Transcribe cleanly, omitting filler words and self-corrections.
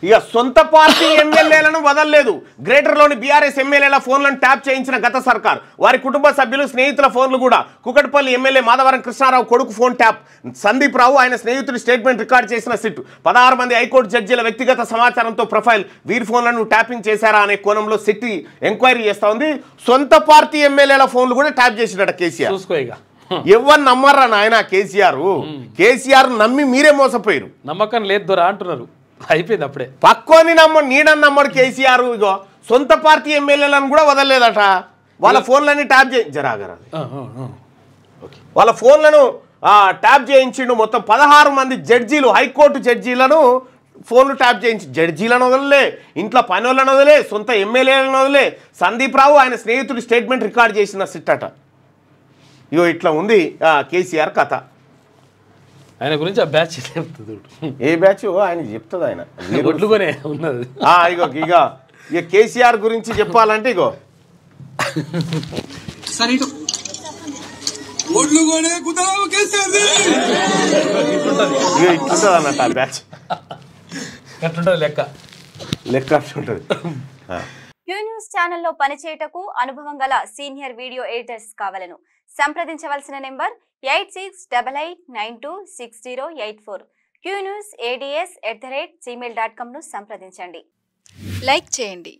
ఇక సొంత పార్టీ ఎమ్మెల్యేలను వదలలేదు. గ్రేటర్లోని బీఆర్ఎస్ ఎమ్మెల్యేల ఫోన్లను ట్యాప్ చేయించిన గత సర్కార్. వారి కుటుంబ సభ్యులు, స్నేహితుల ఫోన్లు కూడా. కుకట్పల్లి ఎమ్మెల్యే మాధవరం కృష్ణారావు కొడుకు ఫోన్ ట్యాప్. సందీప్ రావు ఆయన స్నేహితుడి స్టేట్మెంట్ రికార్డ్ చేసిన సిట్. 16 మంది హైకోర్టు జడ్జీల వ్యక్తిగత సమాచారంతో ప్రొఫైల్. వీరి ఫోన్లను ట్యాపింగ్ చేశారా అనే కోణంలో సిట్ ఎంక్వైరీ చేస్తా ఉంది. సొంత పార్టీ ఎమ్మెల్యేల ఫోన్లు కూడా ట్యాప్ చేసినట్ట కేసీఆర్. ఎవరు నమ్మర్రా నాయన కేసీఆర్ నమ్మి మీరే మోసపోయారు. నమ్మకం లేదు దొరా అంటున్నారు. అయిపోయింది అప్పుడే. పక్కోని నీడని నమ్మడు కేసీఆర్. ఇగో సొంత పార్టీ ఎమ్మెల్యేలను కూడా వదలలేదట. వాళ్ళ ఫోన్లన్నీ ట్యాప్ వాళ్ళ ఫోన్లను ట్యాప్ చేయించిండు. మొత్తం 16 మంది జడ్జీలు, హైకోర్టు జడ్జీలను ఫోన్లు ట్యాప్ చేయించి జడ్జీలను వదలలే, ఇంట్లో పని వాళ్ళని వదలే, సొంత ఎమ్మెల్యేలను వదలే. సందీప్ రావు ఆయన స్నేహితుడు స్టేట్మెంట్ రికార్డ్ చేసిన సిట్ అట. ఇగో ఇట్లా ఉంది కేసీఆర్ కథ. ఆయన గురించి ఆ బ్యాచ్ చెప్తుంది. ఏ బ్యాచ్ ఆయన చెప్తుంది. ఆయన ఒడ్లుగానే ఉన్నది. ఇక కేసీఆర్ గురించి చెప్పాలంటే ఇగో ఇట్లుంటుంది అన్నట్టు ఆ బ్యాచ్. లెక్క ఉంటుంది. క్యూ న్యూస్ ఛానల్లో పనిచేయటకు అనుభవం గల సీనియర్ వీడియో ఎడిటర్స్ కావాలను సంప్రదించవలసిన నెంబర్ 8688926084. qnewsads@gmail.com ను సంప్రదించండి. లైక్ చేయండి.